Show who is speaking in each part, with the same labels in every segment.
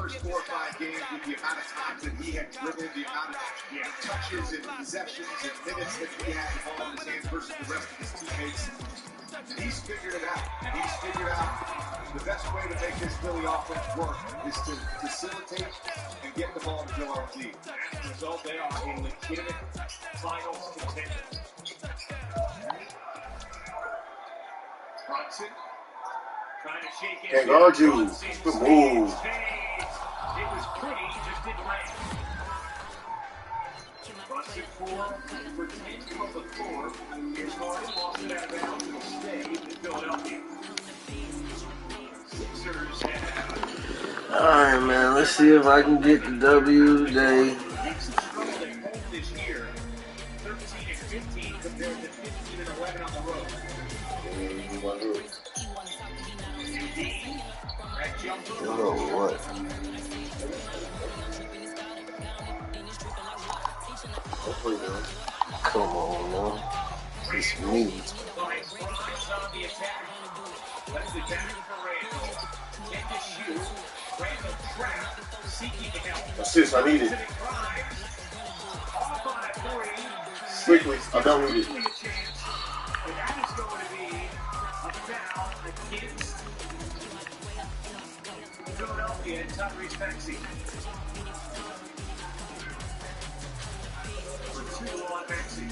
Speaker 1: first 4 or 5 games with the amount of times that he had dribbled, the amount of touches and possessions and minutes that he had the ball in his hands versus the rest of his teammates. He's figured it out, and he's figured out the best way to make this Philly offense work is to facilitate and get the ball to Joel Embiid. As a result, they are a legitimate finals contender. Brunson trying to shake it.
Speaker 2: Can't guard you. Good move.
Speaker 1: It was pretty, just didn't land. Brunson 4 for 10 from the floor. Here's Harden, lost it out of bounds. It'll stay in Philadelphia. Sixers have.
Speaker 3: Alright, man. Let's see if I can get the W today.
Speaker 1: This year, 13 and 15 compared to 15 and 11 on the road.
Speaker 3: You know what? Come on, man. It's me.
Speaker 2: Assist, I need it. Quickly, I don't need it.
Speaker 1: Philadelphia and Tyrese Maxey. For 2 on Maxey.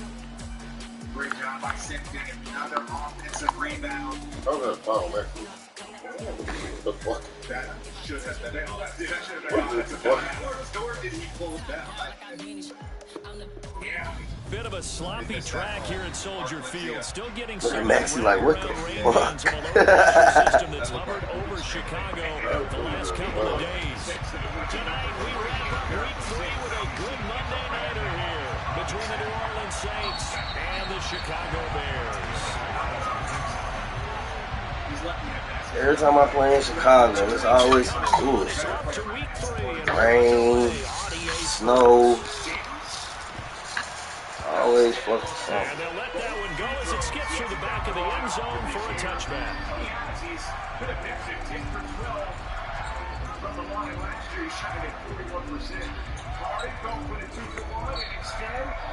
Speaker 1: Great job by Simpson. Another offensive rebound.
Speaker 2: I'm gonna foul Maxey. The fuck?
Speaker 1: That should have been. That should have been. That's a foul. Or did he pull it down? Yeah.
Speaker 4: Bit of a sloppy track here at Soldier Field. Still getting
Speaker 3: Look at
Speaker 4: some
Speaker 3: Maxey like, what the fuck?
Speaker 4: system that's hovered over Chicago the last couple of days. Tonight we wrap up week 3 with a good Monday nighter here between the New Orleans Saints and the Chicago Bears.
Speaker 3: Every time I play in Chicago, it's always rain, snow. Always fucking something.
Speaker 4: And they'll let that one go as it skips through the back of the end zone for a touchback.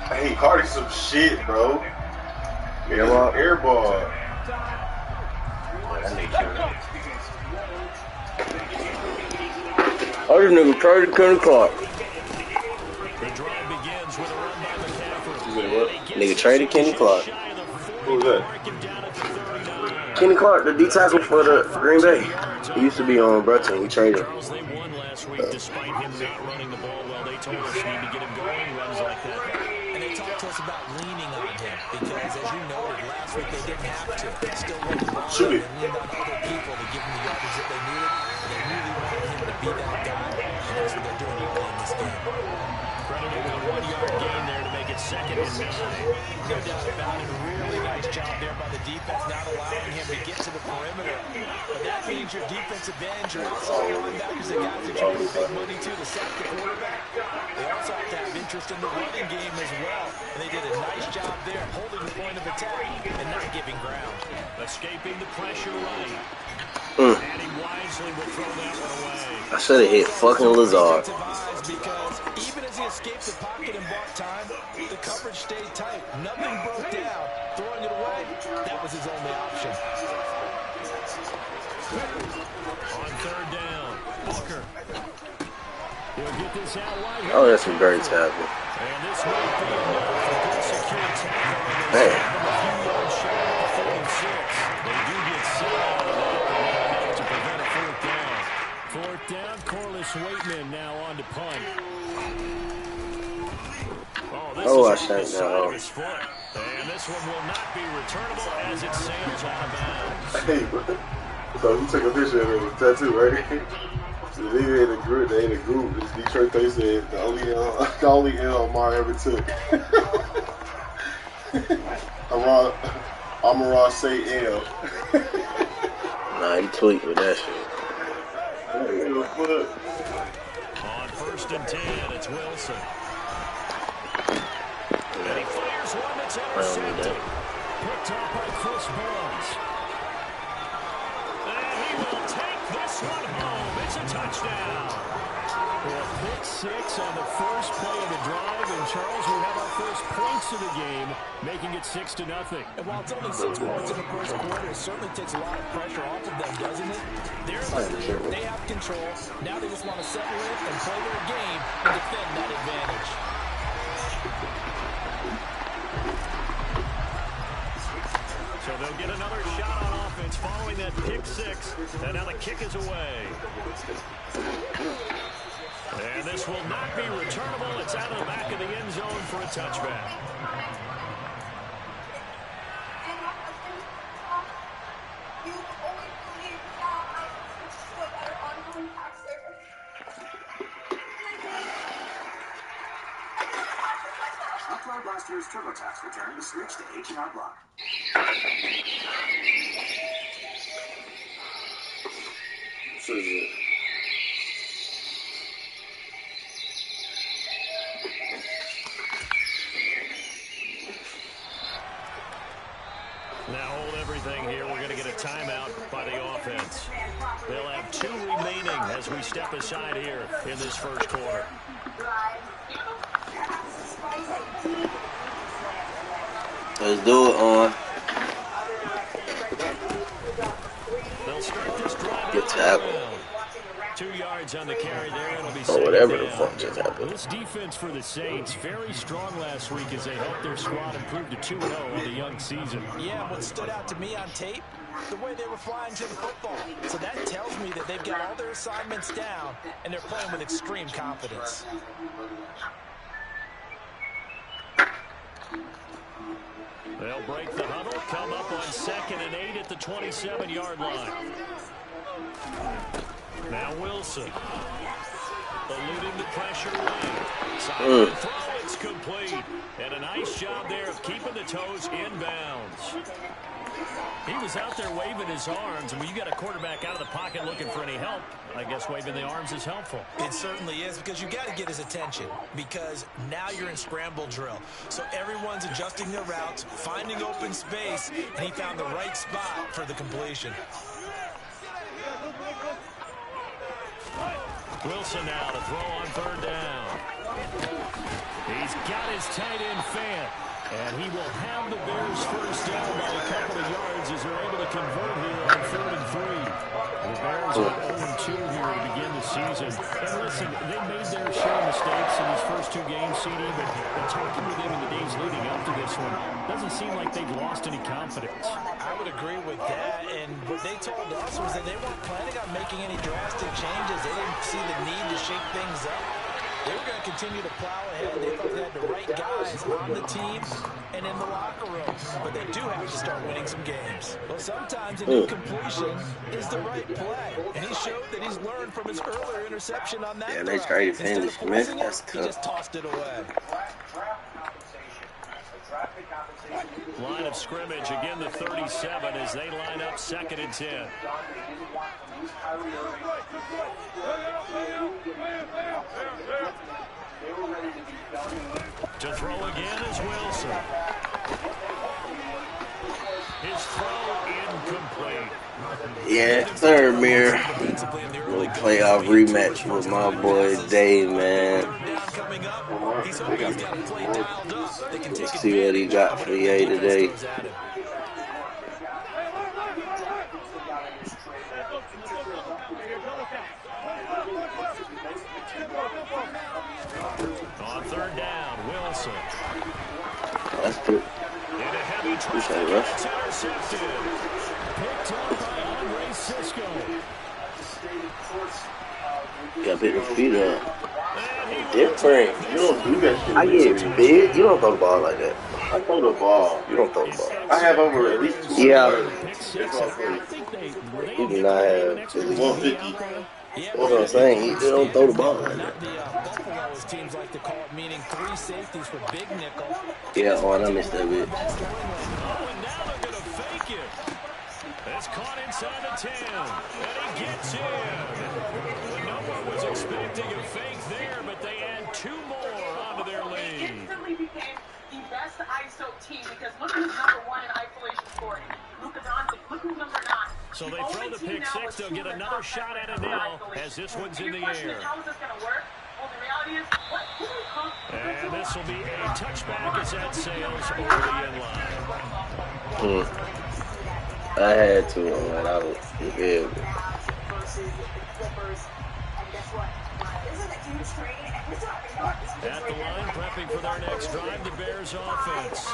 Speaker 2: Hey, Hardy's some shit, bro. Air ball.
Speaker 3: Oh, this nigga traded Kenny Clark.
Speaker 4: The drive begins with a run by McCaffrey.
Speaker 3: Nigga traded Kenny Clark.
Speaker 2: Who was that?
Speaker 3: Kenny Clark, the D tackle for the Green Bay. He used to be on Brunson. We traded.
Speaker 4: They won last week despite him not running the ball well. They told us we need to get him going, runs like that.
Speaker 5: And they talked to us about leaning on him because, as you noted, last week they didn't have to. They still run the ball
Speaker 2: Shoot it.
Speaker 5: and leaned on other people to give them the yardage that they needed. They really wanted him to be that guy, and that's what they're doing early in this game.
Speaker 4: Credited with a 1-yard gain there to make it 2nd and 9.
Speaker 5: No doubt about it. Really nice job there by the defense, not allowing him to get to the perimeter. But that means your defensive ends, your outside linebackers, the guys that you pay big money to sack the quarterback. They also have to have interest in the running game as well. And they did a nice job there holding the point of attack and not giving ground.
Speaker 4: Escaping the pressure running. And he wisely will throw that one away.
Speaker 3: I should have hit fucking Lazard.
Speaker 5: Because even as he escaped the pocket and bought time, the coverage stayed tight. Nothing broke down. Throwing it away, that was his only option.
Speaker 4: On 3rd down, Booker. He'll get this out wide.
Speaker 3: Oh, that's some great tackle.
Speaker 4: And this might be enough for good secure tackle.
Speaker 3: Man.
Speaker 4: A few yards shy of the 46. They do get set out of that, but not enough to prevent a 4th down. 4th down, Corliss Waitman now on to punt.
Speaker 3: Oh, I shanked that off.
Speaker 4: And this one will not be returnable as it sails out of bounds.
Speaker 2: Hey, bro. So you took a picture of the tattoo, right? So they in a group. This Detroit they said the only L Amar ever took. Amar say L.
Speaker 3: Nah, he tweaked with that shit.
Speaker 4: On 1st and 10, it's Wilson. And he fires one that's intercepted. Picked up by Chris Burns. And he will take this one home. It's a touchdown. 6 on the first play of the drive. And, Charles, we have our first points of the game, making it 6-0.
Speaker 5: And while it's only 6 points in the first quarter, it certainly takes a lot of pressure off of them, doesn't it? They're in the lead. They have control. Now they just want to settle in and play their game and defend that advantage.
Speaker 4: So they'll get another shot on offense following that pick 6. And now the kick is away. And this will not be returnable. It's out of the back of the end zone for a touchback.
Speaker 6: Upload last year's TurboTax return to switch to H&R Block.
Speaker 2: So good.
Speaker 4: Now hold everything here. We're going to get a timeout by the offense. They'll have 2 remaining as we step aside here in this first quarter.
Speaker 3: Let's do it, on.
Speaker 4: They'll start this drive.
Speaker 3: Good tackle.
Speaker 4: 2 yards on the carry there. It'll be
Speaker 3: Or whatever the
Speaker 4: down.
Speaker 3: fuck just happened.
Speaker 4: This defense for the Saints, very strong last week as they helped their squad improve to 2-0 on the young season.
Speaker 5: Yeah, what stood out to me on tape, the way they were flying to the football. So that tells me that they've got all their assignments down, and they're playing with extreme confidence.
Speaker 4: They'll break the huddle, come up on 2nd and 8 at the 27-yard line. Now Wilson, eluding the pressure away. Side throw, it's complete. And a nice job there of keeping the toes inbounds. He was out there waving his arms, and when you got a quarterback out of the pocket looking for any help, I guess waving the arms is helpful.
Speaker 5: It certainly is, because you got to get his attention, because now you're in scramble drill. So everyone's adjusting their routes, finding open space, and he found the right spot for the completion.
Speaker 4: Wilson now to throw on 3rd down. He's got his tight end Fant, and he will have the Bears first down by a couple of yards as they're able to convert here on 3rd and 3. The Bears are 0-2 here to begin the season. And listen, they made their share of mistakes in these first 2 games, CD, but talking with them in the days leading up to this one, doesn't seem like they've lost any confidence.
Speaker 5: I would agree with that, and what they told us was that they weren't planning on making any drastic changes. They didn't see the need to shake things up. They were going to continue to plow ahead. They thought they had the right guys on the team and in the locker room. But they do have to start winning some games. Well, sometimes an incompletion is the right play. And he showed that he's learned from his earlier interception on that.
Speaker 3: Yeah, they tried to finish Smith. That's
Speaker 5: he just tossed it away.
Speaker 4: Line of scrimmage, again the 37 as they line up 2nd and 10. To throw again is Wilson. His throw incomplete.
Speaker 3: Yeah, third mirror. Really playoff rematch with my boy Dave, man. Let's see what he got for EA today.
Speaker 4: On 3rd down, Wilson.
Speaker 3: That's good. Appreciate it, Russ.
Speaker 4: Picked up by Andre Cisco.
Speaker 3: Got pick the feet up. Different.
Speaker 2: You don't do that shit.
Speaker 3: I get big. You don't throw the ball like that.
Speaker 2: I throw the ball.
Speaker 3: You don't throw the ball.
Speaker 2: I have over at least 200
Speaker 3: Yeah.
Speaker 2: yards. That's all for you.
Speaker 3: You do not have at least
Speaker 2: 150.
Speaker 3: That's what I'm saying. He don't throw the ball like that.
Speaker 5: Buffalo, as teams like to call it, meaning 3 safeties for big nickel.
Speaker 3: Yeah, I missed that bit.
Speaker 4: Oh, and now they're going to fake it. It's caught inside the 10. And he gets in. No one was expecting a fake there, but they add 2 more onto their lead.
Speaker 7: Instantly became the best ISO team because look who's number 1 in isolation scoring. Luka Doncic, look who's number 9.
Speaker 4: So they throw the pick 6. They'll get another shot at it now as this one's in the air.
Speaker 7: How is this going to work? Well, the reality is,
Speaker 4: And this will be a touchback as that sails over the end line.
Speaker 3: I had to when I was yeah.
Speaker 4: At the line, prepping for their next drive, the Bears offense.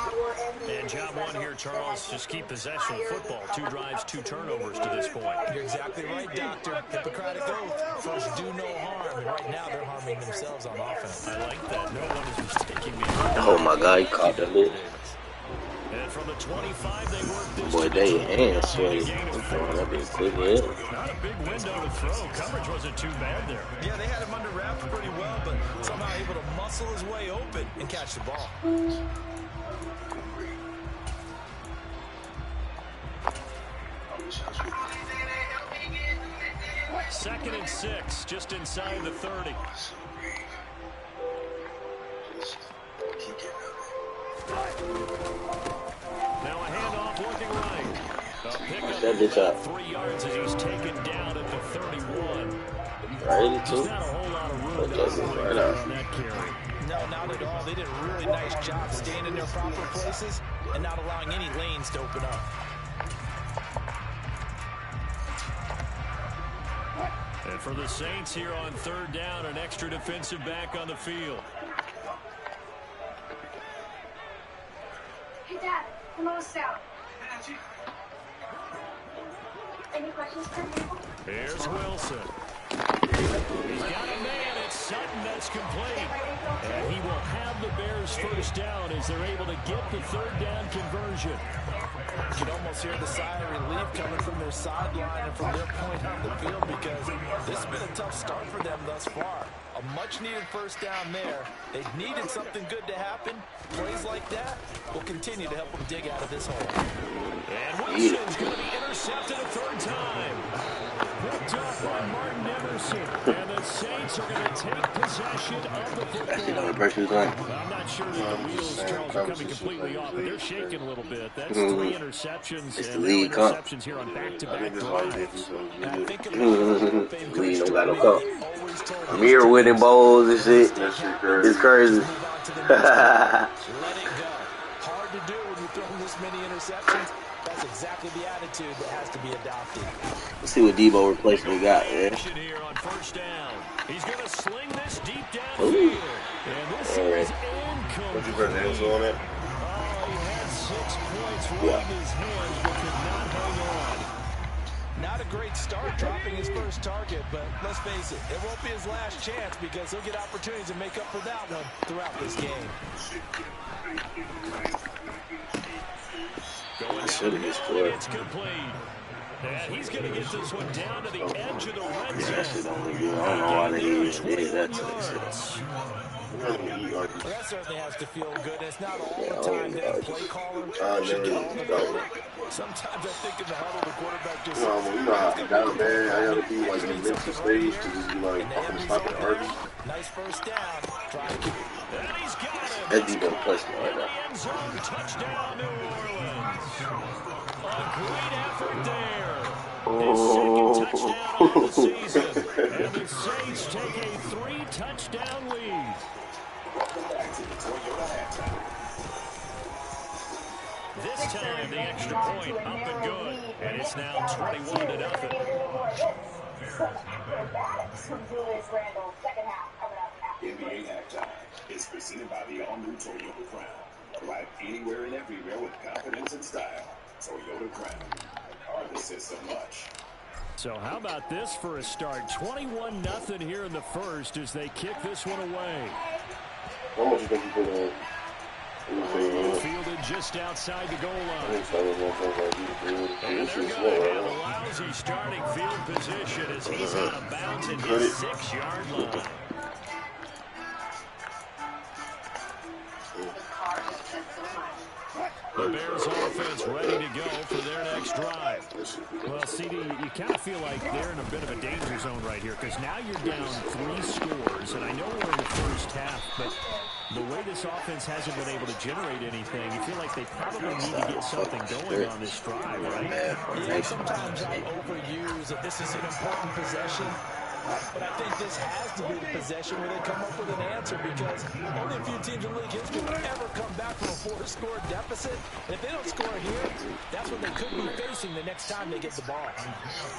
Speaker 4: And job one here, Charles, just keep possession of the football. 2 drives, 2 turnovers to this point.
Speaker 5: You're exactly right, Doctor. Hippocratic oath. First, do no harm. And right now, they're harming themselves on offense.
Speaker 4: I like that. No one is mistaking me.
Speaker 3: Oh my God, he caught that bit.
Speaker 4: And from the 25, they work this.
Speaker 3: Boy, they hands sweaty. That bit quick, yeah.
Speaker 4: Not a big window to throw. Coverage wasn't too bad there.
Speaker 5: Yeah, they had him under wraps pretty well, but somehow able to muscle his way open and catch the ball.
Speaker 4: Second and 6, just inside the 30. Now a handoff looking right. A pickup 3 yards as he's taken down at the 31.
Speaker 3: Right, too.
Speaker 4: Not a whole lot of room
Speaker 3: Right out.
Speaker 4: on that carry.
Speaker 5: No, not at all. They did a really nice job staying in their proper places and not allowing any lanes to open up.
Speaker 4: And for the Saints here on 3rd down, an extra defensive back on the field.
Speaker 8: Hey, Dad, I'm almost out. Any questions for me?
Speaker 4: Here's Wilson. He's got a man. It's Sutton that's complete. And he will have the Bears first down as they're able to get the 3rd down conversion.
Speaker 5: You can almost hear the sigh of relief coming from their sideline and from their point on the field because this has been a tough start for them thus far. A much-needed first down there. They needed something good to happen. Plays like that will continue to help them dig out of this hole.
Speaker 4: And Wilson's going to be intercepted a 3rd time. Picked up by Martin Emerson. And the Saints are going to take possession of the football. I'm not sure that the wheels, Charles, are coming completely off, but they're shaking a little bit. That's 3 interceptions and no interceptions here on back-to-back drives.
Speaker 3: Lead don't got no cup. Mirror winning bowls and shit. It's crazy.
Speaker 5: Let it go. Hard to do when you throw this many interceptions. That's exactly the attitude that has to be adopted.
Speaker 3: Let's see what Debo replacement got, man.
Speaker 4: Here on 1st down. He's going to sling this deep downfield. And this is incomplete.
Speaker 2: Would you put an answer on it?
Speaker 4: Oh, he had 6 points right in his hands, but could not hang on.
Speaker 5: Not a great start dropping his first target, but let's face it, it won't be his last chance because he'll get opportunities to make up for that one throughout this game.
Speaker 3: I should have just scored.
Speaker 4: It's complete. And he's going to get this one down to the edge of the red zone.
Speaker 3: That shit only good. I don't know why they did that to this shit.
Speaker 5: Well, that certainly has to feel good. It's not all the time that a play caller should get all the credit. Sometimes I think in the huddle, the quarterback just
Speaker 2: You know how down there, I gotta be like in the mental stage to just be like, I'm gonna stop at Harvey.
Speaker 5: nice first down. Try to keep it.
Speaker 4: And he's got him.
Speaker 3: That's Debo replacement right now.
Speaker 4: End zone touchdown, New Orleans. A great effort there. His second touchdown of the season. And the Saints take a 3-touchdown lead. This time, the extra point up and good. And it's now 21-0.
Speaker 6: NBA halftime is presented by the all-new Toyota Crown. Arrive anywhere and everywhere with confidence and style. Toyota Crown. A car that says so much.
Speaker 4: So how about this for a start? 21-0 here in the first as they kick this one away.
Speaker 2: How much you think you put in?
Speaker 4: Fielded just outside the goal
Speaker 2: I
Speaker 4: line.
Speaker 2: think so.
Speaker 4: And they're going to have a lousy starting field position as he's out of bounds at his 6-yard line. The Bears offense ready to go for their next drive. Well, CD, you kind of feel like they're in a bit of a danger zone right here because now you're down 3 scores, and I know we're in the first half, but the way this offense hasn't been able to generate anything, you feel like they probably need to get something going on this drive, right?
Speaker 5: Yeah, sometimes I overuse that this is an important possession. But I think this has to be the possession where they come up with an answer, because only a few teams in league history have ever come back from a 4-score deficit. And if they don't score here, that's what they could be facing the next time they get the ball.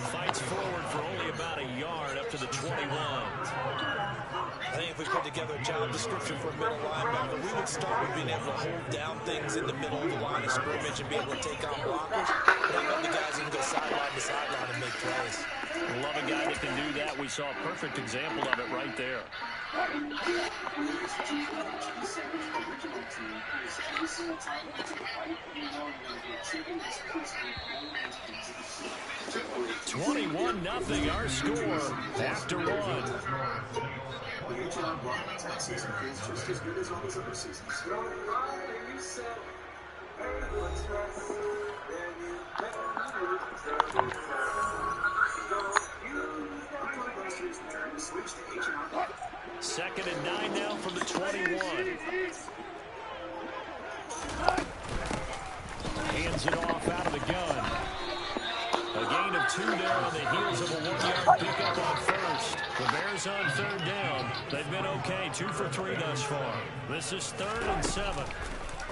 Speaker 4: Fights forward for only about a yard up to the 21.
Speaker 5: I think if we put together a job description for a middle linebacker, we would start with being able to hold down things in the middle of the line of scrimmage and be able to take on blockers. But how about the guys who can go sideline to sideline and make plays?
Speaker 4: Love a guy that can do that. We saw a perfect example of it right there. 21-0 our score after one.
Speaker 6: Your job while in Texas feels just as good as all those other seasons.
Speaker 4: Second and 9 now from the 21. Hands it off out of the gun. A gain of 2 there on the heels of a 1-yard pickup on first. The Bears on third down. They've been okay, 2 for 3 thus far. This is 3rd and 7.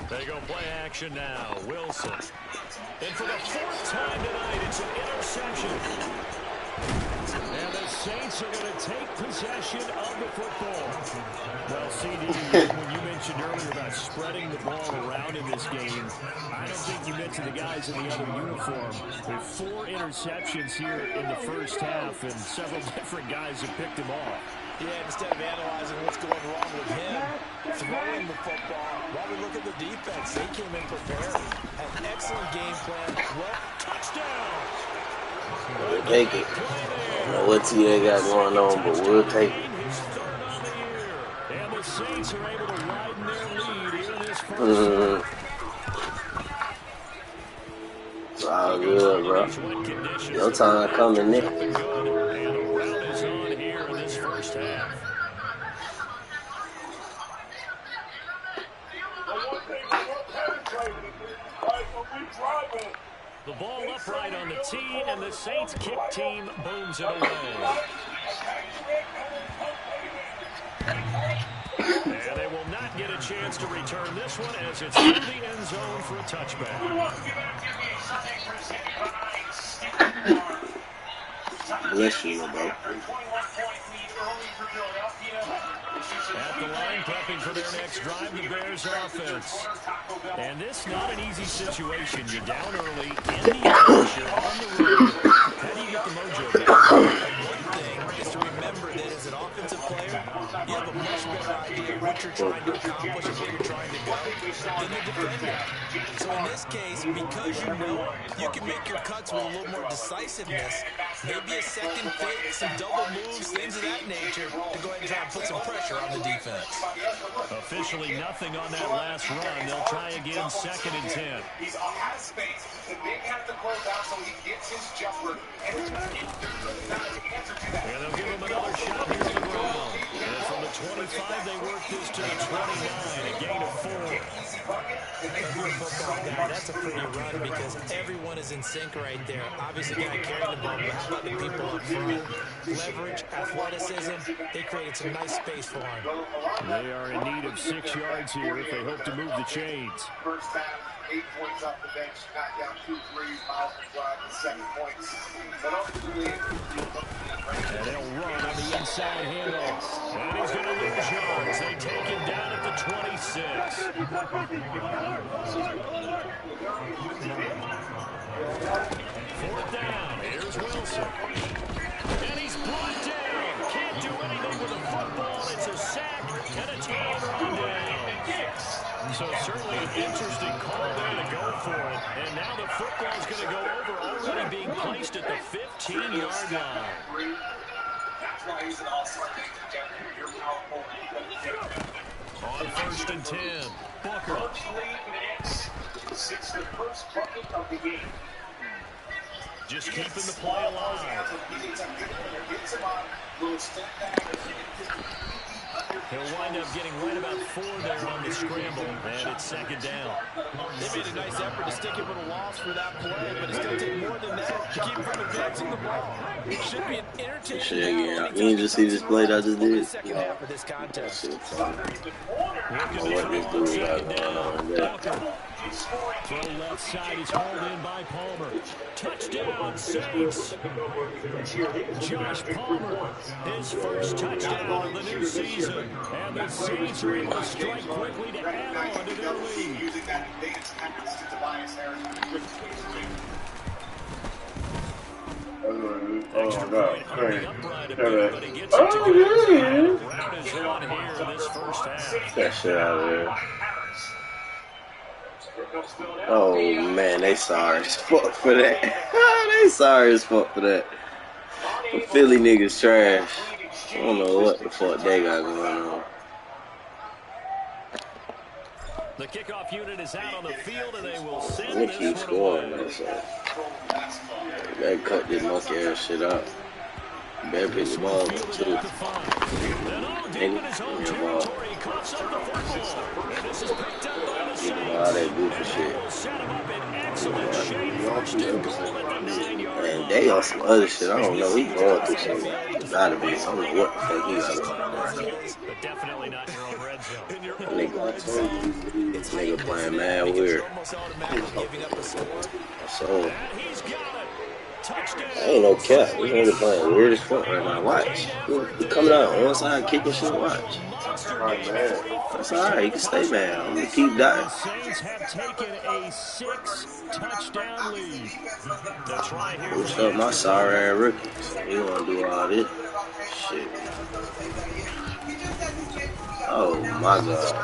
Speaker 4: They go play action now. Wilson. And for the 4th time tonight, it's an interception. And the Saints are going to take possession of the football. Well, CD, when you mentioned earlier about spreading the ball around in this game, I don't think you mentioned the guys in the other uniform. There are 4 interceptions here in the first half, and several different guys have picked them off.
Speaker 5: Yeah, instead of analyzing what's going wrong with him, throwing the football, while we look at the defense, they came in prepared. Had an excellent game plan. Well, touchdown!
Speaker 3: We'll take it. I don't know what team they got going on, but we'll take it.
Speaker 4: And the Saints are able to widen their lead here in this first
Speaker 3: It's all good, bro. Your time coming, Nick.
Speaker 4: And a round is on here in this first half. The ball upright on the tee, and the Saints kick team booms it away. And they will not get a chance to return this one as it's through the end zone for a touchback.
Speaker 3: Bless you, bro.
Speaker 4: At the line, prepping for their next drive, the Bears offense. And this not an easy situation. You're down early, in the edge, you're on the road. How do you get the mojo back?
Speaker 5: One thing is to remember that as an offensive player, you have a much better idea of what you're trying to accomplish and where you're trying to go than the defender. So in this case, because you know it, you can make your cuts with a little more decisiveness. Maybe a second fake, some double moves, things of that nature, to go ahead and try and put some pressure on the defense.
Speaker 4: Officially nothing on that last run. They'll try again, 2nd and 10.
Speaker 1: He's out of space. The big has to close out so he gets his jumper. And
Speaker 4: they'll give him another shot here to the ground. And from the 25, they work this to the 29, a gain of 4.
Speaker 5: If you're a football guy, that's a pretty run because everyone is in sync right there. Obviously, guy carrying the ball, but how about the people up front? Leverage, athleticism, they created some nice space for him.
Speaker 4: They are in need of 6 yards here if they hope to move the chains.
Speaker 1: First half, 8 points off the bench, knocked down 2 threes, miles to drive to 7 points. But ultimately,
Speaker 4: and they'll run on the inside handoff. And he's going to lose yards. They take him down at the 26. 4th down. Here's Wilson. And he's brought down. Can't do anything with the football. It's a sack and a time run down. So certainly an interesting call there to go for it. And now the football is going to go over, already being placed at the 15-yard line.
Speaker 1: that's why he's an all-star. You're powerful.
Speaker 4: On 1st and 10, Booker.
Speaker 1: Since the first bucket of the game.
Speaker 4: Just keeping the play alive. He'll wind up getting right about 4 there on the scramble, and it's second down.
Speaker 5: They made a nice effort to stick him with a loss for that play, but it's going to take more than that to keep him from advancing the ball. It should be an entertaining battle.
Speaker 3: You didn't just see this play that I just did?
Speaker 5: Second half of this contest.
Speaker 4: Throw left side is hauled in by Palmer. Touchdown, Saints. Josh Palmer, his first touchdown of the new season. And the Saints are able to strike quickly to add on to their lead.
Speaker 1: Using that advanced pass to Tobias Harris with a quick swing.
Speaker 2: Oh, no. That shit out of there.
Speaker 3: Oh, man, they sorry as fuck for that. They sorry as fuck for that. The Philly niggas trash. I don't know what the fuck they got going on.
Speaker 4: The kickoff unit is out on the field, and they will send
Speaker 3: They
Speaker 4: this
Speaker 3: keep
Speaker 4: one
Speaker 3: scoring,
Speaker 4: away.
Speaker 3: man, so they cut this monkey ass shit out. Better pick the ball up, too.
Speaker 4: Then all deep in his own territory, he coughs up the football. And this is picked up by the Saints.
Speaker 3: All that goofy shit.
Speaker 4: Will set him up in excellent shape. First and goal at the 9-yard line.
Speaker 3: Man, they on some other shit. I don't know. He going through something. Gotta be. I don't know what the fuck he got going on.
Speaker 4: But definitely not in your own red zone.
Speaker 3: Nigga playing mad weird. So,
Speaker 4: And he's got it. Touchdown.
Speaker 3: ain't no cap. This nigga playing weird as fuck right now. Watch. He coming out on one side, kicking shit. Watch. That's alright. He can stay mad. I'm gonna keep dying.
Speaker 4: The Saints have taken a 6-touchdown lead. The try here.
Speaker 3: What's up, my sorry ass rookie? He gonna do all this shit. Oh my god.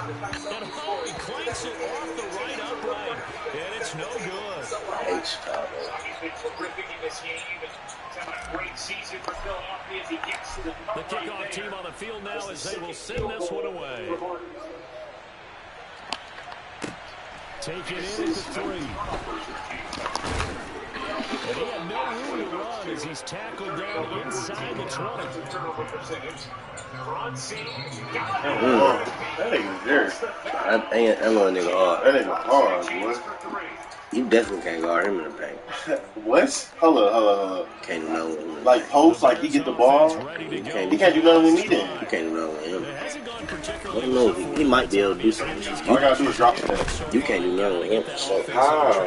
Speaker 4: And Howie clanks it off the right upright. And it's no good.
Speaker 3: I hate Chicago.
Speaker 7: He's been terrific in this game. It's having a great season for Philadelphia as he gets to the
Speaker 4: kickoff team on the field now as they will send this one away. Take it in for 3. And he had no room to run as he's tackled down inside the 20.
Speaker 2: That nigga's there.
Speaker 3: That little nigga hard.
Speaker 2: That nigga hard, boy.
Speaker 3: You definitely can't guard him in the paint.
Speaker 2: What? Hold up.
Speaker 3: Can't do nothing with him.
Speaker 2: Like post, like he get the ball. He can't do nothing with me then.
Speaker 3: You can't do nothing with him. I don't know. He might be able to do something.
Speaker 2: All I gotta do is drop step.
Speaker 3: You can't do nothing with him. So
Speaker 2: How?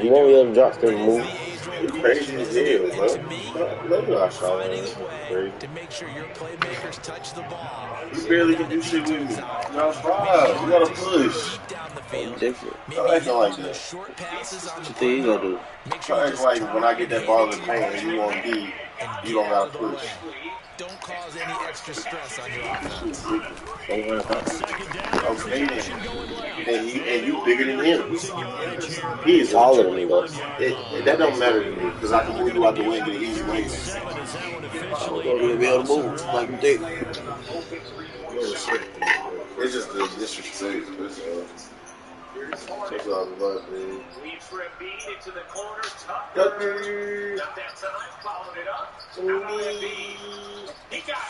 Speaker 3: you won't be able to drop step and move.
Speaker 2: You crazy as hell, bro. Let me not show him.
Speaker 5: To make sure your playmakers touch the ball.
Speaker 2: You barely can do shit with me. Y'all try. You gotta push.
Speaker 3: Different.
Speaker 2: Stop acting like that.
Speaker 5: Short passes on
Speaker 3: What
Speaker 5: the
Speaker 3: you think you gonna do?
Speaker 2: Stop acting like when I get that ball in the paint and you want D, you don't gotta push.
Speaker 5: Don't cause any extra stress on your offense.
Speaker 3: Don't worry about it.
Speaker 2: Okay then. And you bigger than him.
Speaker 3: He is taller than me, though.
Speaker 2: That don't matter to me because I can move you out the way and get an easy way.
Speaker 3: I don't know to be able to move like you think.
Speaker 2: It's just the disrespect. Takes off the bus, man.
Speaker 7: Leads for Embiid into the corner. Tucker. Got that time. Followed it up. He got it.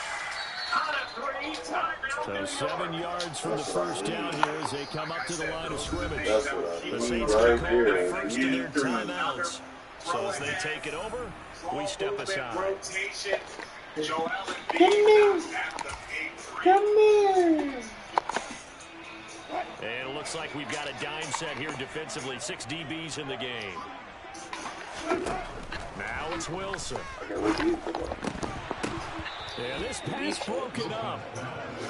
Speaker 7: On a 3 timeout.
Speaker 4: So 7 yards from the first down here as they come up to the line of scrimmage.
Speaker 2: That's what I
Speaker 4: The
Speaker 2: need
Speaker 4: Saints
Speaker 2: right
Speaker 4: have called their
Speaker 2: here.
Speaker 4: first of their timeouts. So as they take it over, we step aside.
Speaker 1: Rotation. Joel
Speaker 2: Come here.
Speaker 4: And it looks like we've got a dime set here defensively. 6 DBs in the game. Now it's Wilson. And this pass broken up.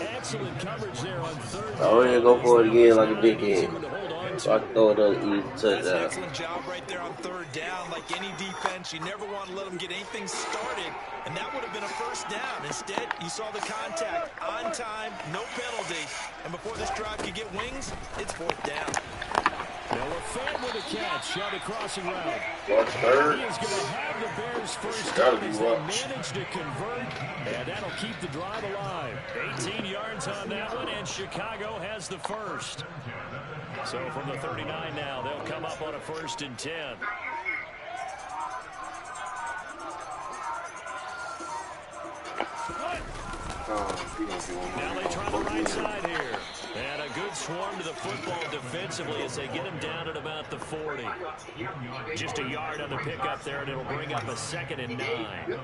Speaker 4: Excellent coverage there on third.
Speaker 3: I want to go for it again like a dickhead.
Speaker 4: To hold on
Speaker 3: So I can throw another easy
Speaker 5: That's an
Speaker 3: touchdown.
Speaker 5: excellent job right there on third down. Like any defense, you never want to let them get anything started. And that would have been a first down. Instead, you saw the contact on time, no penalty. And before this drive could get wings, it's fourth down.
Speaker 4: Now LaFayette with a catch on the crossing route.
Speaker 2: Watch third.
Speaker 4: He is going to have the Bears first
Speaker 2: Gotta
Speaker 4: down
Speaker 2: be
Speaker 4: as they
Speaker 2: watch.
Speaker 4: manage to convert, and that'll keep the drive alive. 18 yards on that one, and Chicago has the first. So from the 39 now, they'll come up on a 1st and 10. Now they try the right side here. And a good swarm to the football defensively as they get him down at about the 40. Just a yard on the pickup there, and it'll bring up a 2nd and 9.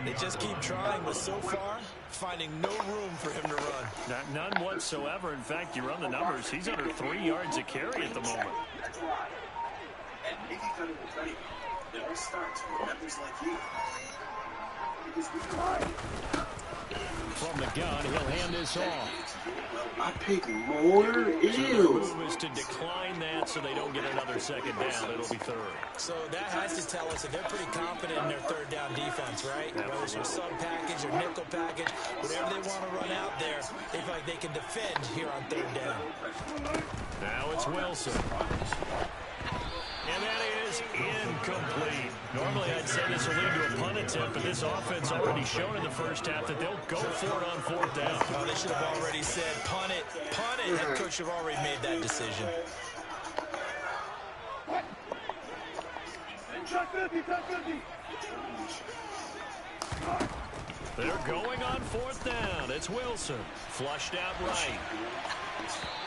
Speaker 5: They just keep trying, but so far, finding no room for him to run.
Speaker 4: None whatsoever. In fact, you run the numbers. He's under 3 yards a carry at the moment.
Speaker 6: And maybe kind of exciting. It all starts with members like you. Because we
Speaker 4: from the gun, he'll hand this off.
Speaker 2: I picked more.
Speaker 4: The
Speaker 2: Ew.
Speaker 4: move is to decline that so they don't get another 2nd down. It'll be 3rd.
Speaker 5: So that has to tell us that they're pretty confident in their 3rd down defense, right? Whether it's your sub package or nickel package, whatever they want to run out there, they feel like they can defend here on 3rd down.
Speaker 4: Now it's Wilson. And that is incomplete. Normally I'd say this will lead to a punt attempt, but this offense already shown in the first half that they'll go for it on 4th down.
Speaker 5: Oh, they should have already said punt it, punt it. Head coach should have already made that decision.
Speaker 4: They're going on 4th down. It's Wilson. Flushed out right.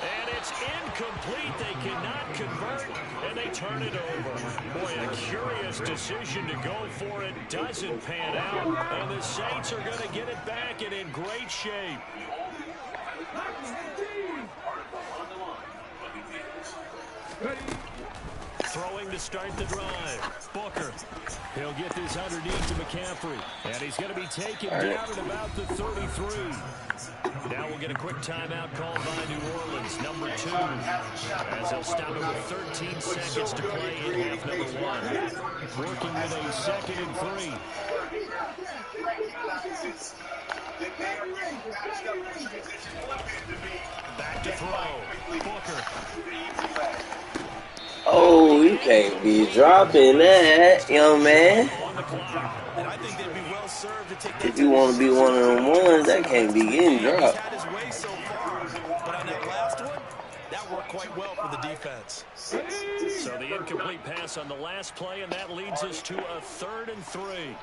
Speaker 4: And it's incomplete. They cannot convert, and they turn it over. Boy, a curious decision to go for it. Doesn't pan out, and the Saints are going to get it back and in great shape. Throwing to start the drive. Booker. He'll get this underneath to McCaffrey. And he's going to be taken down at about the 33. Now we'll get a quick timeout called by New Orleans, number 2. As they'll stop it with 13 seconds to play in half number 1. Working with a 2nd and 3. Back to throw. Booker.
Speaker 3: Oh, you can't be dropping that, young man.
Speaker 5: And I think they'd be well served to take that.
Speaker 3: If you want to be one of them ones, that can't be getting dropped.
Speaker 5: He's had his way so far, but on that last one, that worked quite well for the defense.
Speaker 4: So the incomplete pass on the last play, and that leads us to a 3rd and 3.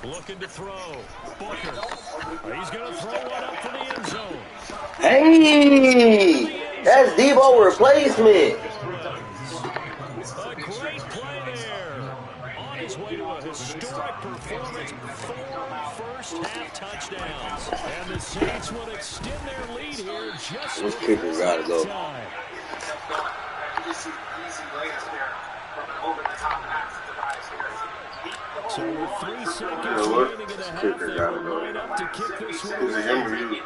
Speaker 4: Looking to throw. Booker. He's going to throw one up for the end zone.
Speaker 3: Hey, that's Debo replacement.
Speaker 4: A great play there. On his way to a historic performance, 4 first-half touchdowns. And the Saints will extend their lead here just
Speaker 3: This kicker gotta go.
Speaker 4: time. So with 3 seconds remaining in the half, they will line up to kick this one.
Speaker 2: Is it him or you?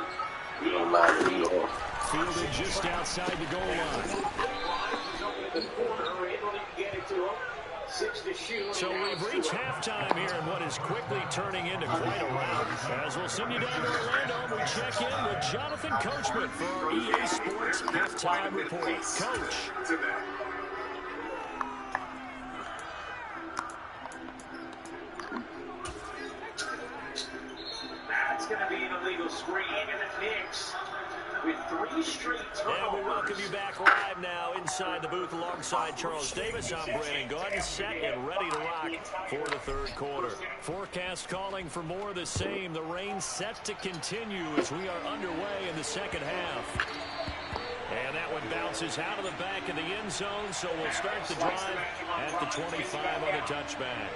Speaker 3: You don't mind me off.
Speaker 4: Fielded just outside the goal line. So we've reached halftime here in what is quickly turning into quite a rout. As we'll send you down to Orlando, we check in with Jonathan Coachman for our EA Sports Halftime Report. Coach.
Speaker 7: That's going to be an illegal screen, and the Knicks with 3 straight turnovers.
Speaker 4: And we welcome you back live now inside the booth alongside Charles Davis. I'm Brandon Gordon, set and ready to rock for the 3rd quarter. Forecast calling for more of the same. The rain set to continue as we are underway in the 2nd half. And that one bounces out of the back of the end zone, so we'll start the drive at the 25 on the touchback.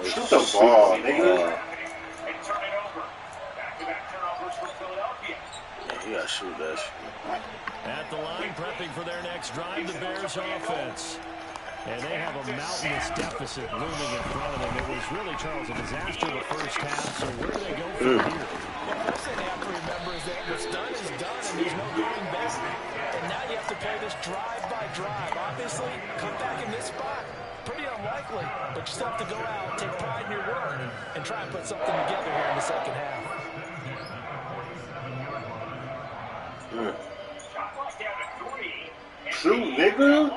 Speaker 2: Shoot the ball, nigga.
Speaker 3: Yeah, you gotta shoot that shit.
Speaker 4: At the line, prepping for their next drive, the Bears offense. And they have a mountainous deficit looming in front of them. It was really, Charles, a disaster the first half, so where do they go from here?
Speaker 5: The first thing they have to remember is that what's done is done, and there's no going back. And now you have to play this drive by drive. Obviously, come back in this spot. Pretty unlikely, but you still have to go out, take pride in your work, and try and put something together here in the 2nd half.
Speaker 2: Shoot, nigga.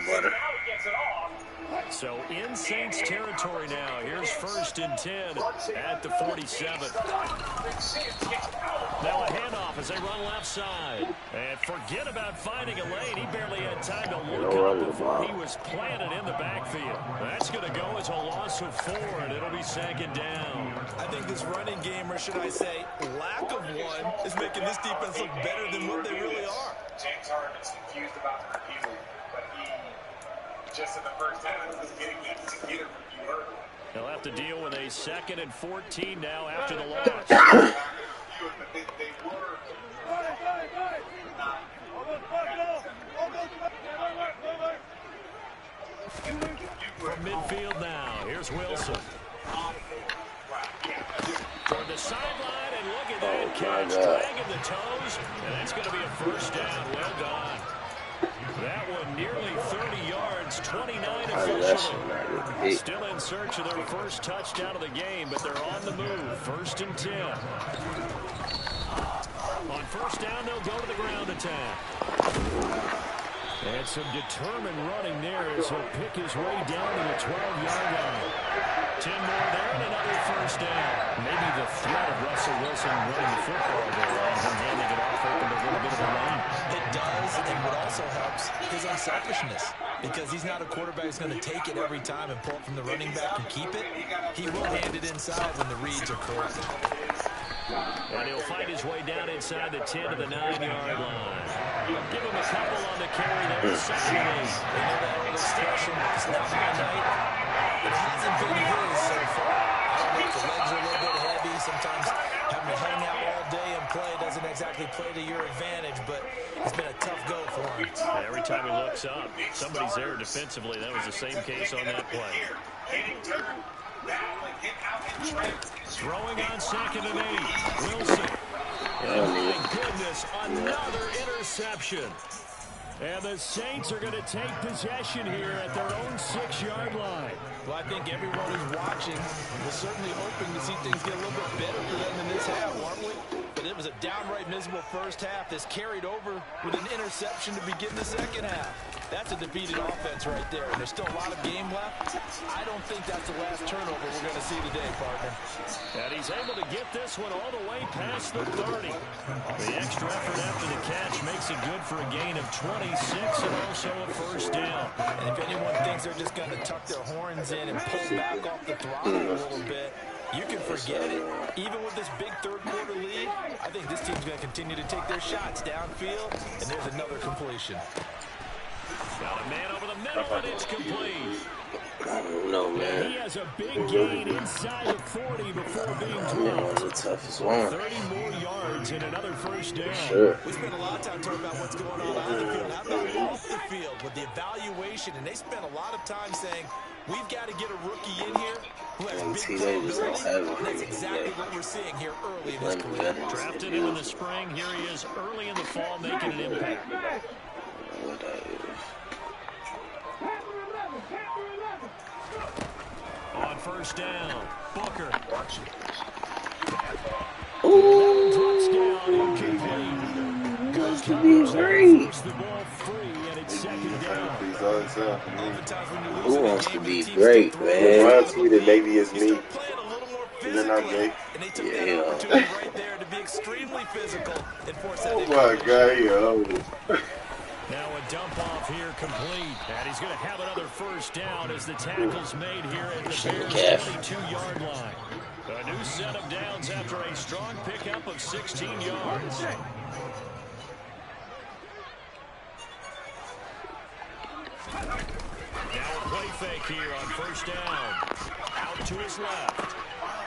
Speaker 3: Butter.
Speaker 7: cuts it off.
Speaker 4: So in Saints territory now. Here's 1st and 10 at the 47. Now a handoff as they run left side. And forget about finding a lane. He barely had time to look up before he was planted in the backfield. That's going to go as a loss of 4, and it'll be 2nd down.
Speaker 5: I think this running game, or should I say lack of one, is making this defense look better than what they really are.
Speaker 7: James Harden's confused about the review, but he, just in the first half, was getting them to get a review early.
Speaker 4: They'll have to deal with a 2nd and 14 now after the loss. From midfield now, here's Wilson. Toward the sideline, and look at that catch, dragging the toes, and that's going to be a 1st down. Well done. That one nearly 30 yards, 29 officially. Still in search of their first touchdown of the game, but they're on the move. 1st and 10. On 1st down, they'll go to the ground attack. And some determined running there as he'll pick his way down to the 12-yard line. 10 more there and another 1st down. Maybe the threat of Russell Wilson running the football there and him handing it off opened a little bit of a lane.
Speaker 5: It does, and what also helps is unselfishness, because he's not a quarterback who's going to take it every time and pull it from the running back and keep it. He will hand it inside when the reads are correct.
Speaker 4: And he'll find his way down inside the 10 to the 9-yard line. Give him a couple on the carry there. Second and 8.
Speaker 5: They know that old expression, it's not my night. It hasn't been his so far. I don't know if the legs are a little bit heavy. Sometimes having to hang out all day and play doesn't exactly play to your advantage, but it's been a tough go for him.
Speaker 4: And every time he looks up, somebody's there defensively. That was the same case on that play. Throwing on 2nd and 8. Wilson. And my goodness, another interception. And the Saints are going to take possession here at their own 6-yard line.
Speaker 5: Well, I think everyone who's watching was certainly hoping to see things get a little bit better for them in this half, aren't we? But it was a downright miserable first half that's carried over with an interception to begin the second half. That's a defeated offense right there, and there's still a lot of game left. I don't think that's the last turnover we're going to see today, partner.
Speaker 4: And he's able to get this one all the way past the 30. The extra effort after the catch makes it good for a gain of 26 and also a 1st down.
Speaker 5: And if anyone thinks they're just going to tuck their horns in and pull back off the throttle a little bit, you can forget it. Even with this big third-quarter lead, I think this team's going to continue to take their shots downfield, and there's another completion.
Speaker 4: Got a man over the middle, and it's complete.
Speaker 3: I don't know, man.
Speaker 4: He has a big gain inside the 40 before being
Speaker 3: That was
Speaker 4: dropped.
Speaker 3: the toughest one.
Speaker 4: 30 more yards and another 1st down.
Speaker 3: Sure.
Speaker 5: We spent a lot of time talking about what's going on the field. How about off the field with the evaluation? And they spent a lot of time saying, we've got to get a rookie in here who has big playability. And that's exactly what we're seeing here early in his career.
Speaker 4: Drafted him in the spring. Here he is early in the fall making an impact. On 1st down, Booker.
Speaker 3: Ooh,
Speaker 4: Touchdown, incomplete.
Speaker 3: wants to be great.
Speaker 4: The ball free, and it's 2nd down.
Speaker 3: Who wants to be great, man?
Speaker 2: Reminds me that maybe it's me. They're not gay.
Speaker 3: Yeah.
Speaker 5: Right there to be extremely physical and force that.
Speaker 2: Oh my God, yo.
Speaker 4: Now a dump off here complete. And he's going to have another 1st down as the tackle's made here at the Bears' 22-yard line. A new set of downs after a strong pickup of 16 yards. Now a play fake here on 1st down. Out to his left.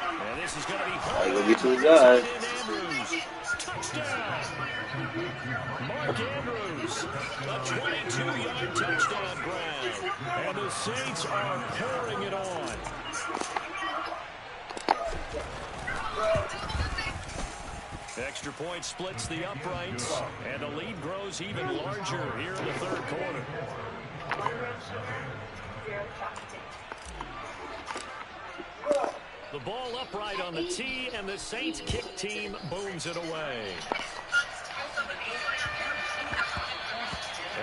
Speaker 4: And this is going to be
Speaker 3: I go get to his eye.
Speaker 4: Andrews. Touchdown. Mark Andrews. A 22-yard touchdown grab. And the Saints are pouring it on. Extra point splits the uprights, and the lead grows even larger here in the 3rd quarter. The ball upright on the tee, and the Saints kick team booms it away.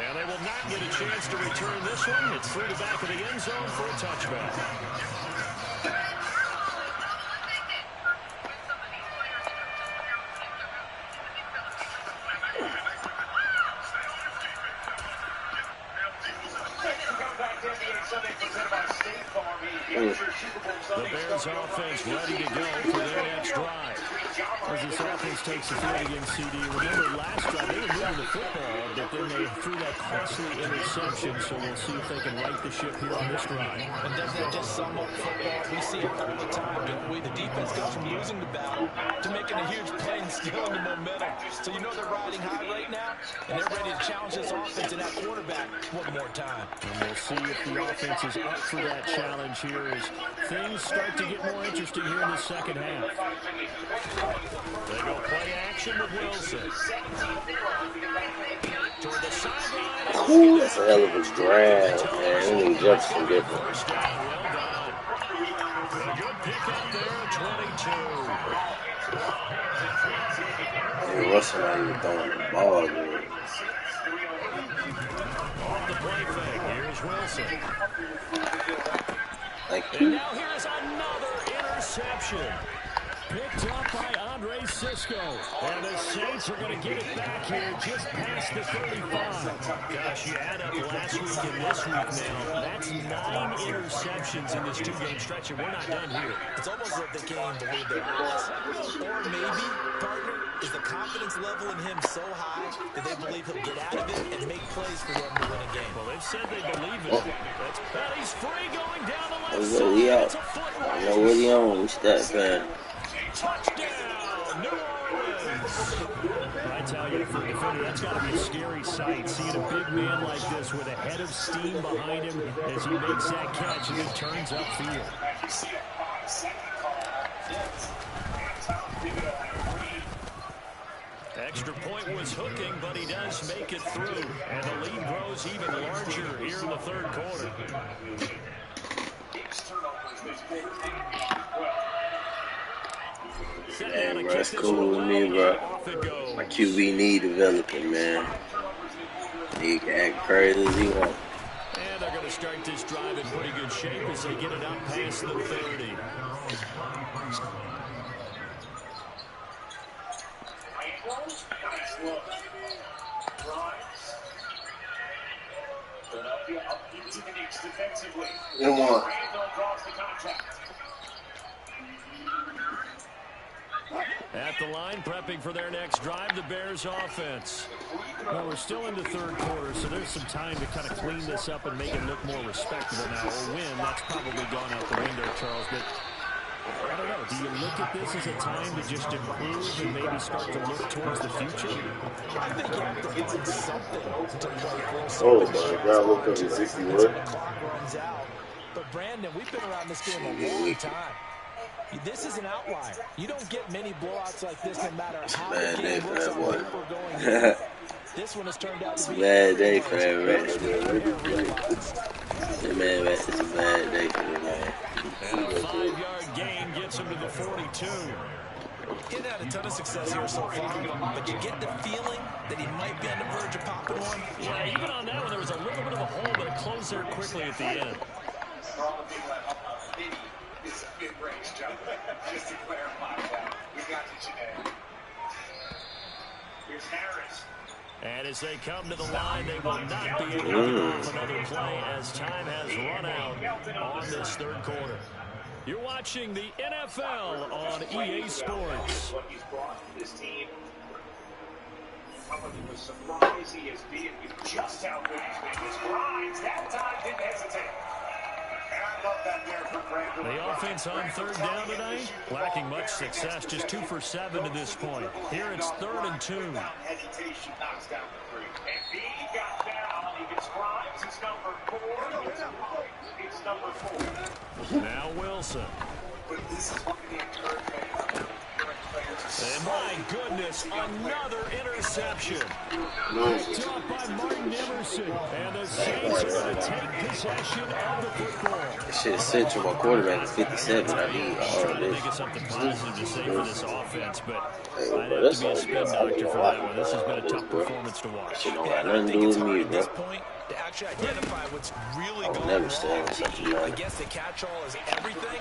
Speaker 4: And they will not time get a chance to return this one. It's through the back of the end zone for a touchback. The Bears offense ready to go for their next drive. As this offense takes the field against CD, remember last drive they were moving the football, but then they threw that costly interception, so we'll see if they can right the ship here on this drive.
Speaker 5: And doesn't that just sum up football? We see it all the time, don't we? The defense goes from losing the battle to making a huge play and stealing the momentum. So you know they're riding high right now, and they're ready to challenge this offense and that quarterback one more time.
Speaker 4: And we'll see if the offense is up for that challenge here as things start to get more interesting here in the second half. They go play action with Wilson. Toward the sideline.
Speaker 3: Ooh, that's a hell of a drag, man. That nigga Jefferson different.
Speaker 4: First down, well done. A good pick up there, 22.
Speaker 3: Hey, Russell not even throwing the ball, man.
Speaker 4: Off the play fake, here's Wilson.
Speaker 3: Thank
Speaker 4: And
Speaker 3: you.
Speaker 4: now here's another interception. Picked up by Andre Sisco. And the Saints are going to get it back here just past the 35. Gosh, you add up last week and this week now. That's 9 interceptions in this two-game stretch, and we're not done here.
Speaker 5: It's almost like they can't even believe their eyes. Or maybe, partner, is the confidence level in him so high that they believe he'll get out of it and make plays for them to win a game.
Speaker 4: Well, they've said they believe it. But he's free going down the left
Speaker 3: Oh, we
Speaker 4: side.
Speaker 3: out.
Speaker 4: It's a foot
Speaker 3: I
Speaker 4: race.
Speaker 3: know what he on. We step, man.
Speaker 4: Touchdown, New Orleans. I tell you, for a defender, that's got to be a scary sight, seeing a big man like this with a head of steam behind him as he makes that catch and then turns upfield. Extra point was hooking, but he does make it through. And the lead grows even larger here in the third quarter.
Speaker 3: Man, bro, that's cool with me, bro. My QB need developing, man. He can act crazy as he wants.
Speaker 4: And they're going to start this drive in pretty good shape as they get it up past the 30.
Speaker 3: Come on.
Speaker 4: At the line, prepping for their next drive, the Bears offense. Well, we're still in the third quarter, so there's some time to kind of clean this up and make it look more respectable now. Or win, that's probably gone out the window, Charles. But I don't know. Do you look at this as a time to just improve and maybe start to look towards the future?
Speaker 5: I think you have to find something to play for.
Speaker 2: Oh my God, look up at 61.
Speaker 5: Clock runs out. But Brandon, we've been around this game a long time. This is an outlier. You don't get many blowouts like this no matter how the game looks on paper going in. This one has turned out to be
Speaker 3: a bad day for that man. Man, it's a bad day for him, man.
Speaker 4: And a 5-yard gain gets him to the 42.
Speaker 5: He's had a ton of success here so far, but you get the feeling that he might be on the verge of popping one.
Speaker 4: Yeah, even on that one, there was a little bit of a hole, but it closed there quickly at the end.
Speaker 7: It's a mid-range jump. Just to clarify that. We got you today. Here's Harris.
Speaker 4: And as they come to the line, they will not be able to get off another play as time has run out on this third quarter. You're watching the NFL on EA Sports.
Speaker 7: What he's brought to this team. Somebody was surprised he is being just how good he's been. His Grimes that time didn't hesitate.
Speaker 4: The offense on third down tonight, lacking much success, just 2 for 7 to this point. Here it's 3rd and 2.
Speaker 7: Hesitation knocks down the 3. And B got down. He gets Grimes. It's number 4. It's number 4.
Speaker 4: Now Wilson.
Speaker 7: But this is what the encouragement.
Speaker 4: And my goodness, another interception. Picked up by Martin Emerson. And the Saints are going to take possession of the football.
Speaker 3: That shit central. My quarterback is 57. I need all of
Speaker 4: I
Speaker 3: this.
Speaker 4: think it's something positive to say for this offense, but I'd have to be a spin doctor for that one. This has been a tough performance to watch.
Speaker 3: Shit don't got nothing to do with me, bro.
Speaker 5: At this point, to actually identify what's really going
Speaker 3: never
Speaker 5: wrong.
Speaker 3: stand such a
Speaker 5: I
Speaker 3: man.
Speaker 5: guess the catch-all is everything.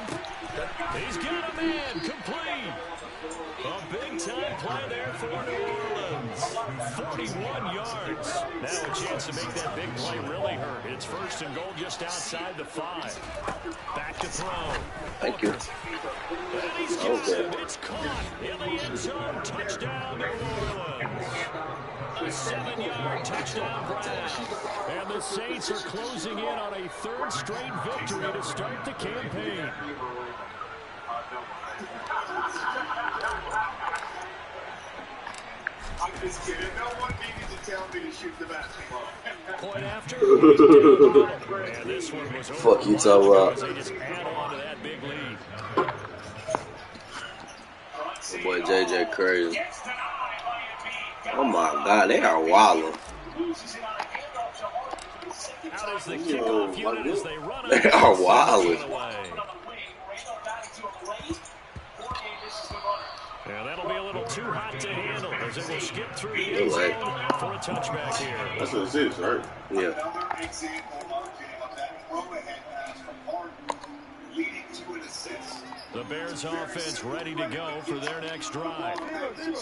Speaker 4: He's got a man complete. A big-time play there for New Orleans. 41 yards. Now a chance to make that big play really hurt. It's 1st and goal just outside the 5. Back to throw.
Speaker 3: Thank you.
Speaker 4: And he's got
Speaker 3: Okay.
Speaker 4: it. It's caught in the end zone. Touchdown, New Orleans. A 7-yard touchdown grab. And the Saints are closing in on a 3rd straight victory to start the campaign.
Speaker 1: I'm just kidding. No one needed to tell me to shoot the basketball.
Speaker 4: Point after. And this one was over.
Speaker 3: Fuck you, talking about.
Speaker 4: They just add on to that big lead.
Speaker 3: Boy, JJ crazy. Oh my God, they are wilding.
Speaker 4: Out is the kickoff unit as they run
Speaker 3: They are wilding.
Speaker 4: And that'll be a little too hot to handle as it will skip through the end zone for a touchback here.
Speaker 2: That's what it is, right?
Speaker 3: Yeah.
Speaker 1: Another example of that throw-ahead pass from Harden leading to an assist.
Speaker 4: The Bears offense ready to go for their next drive.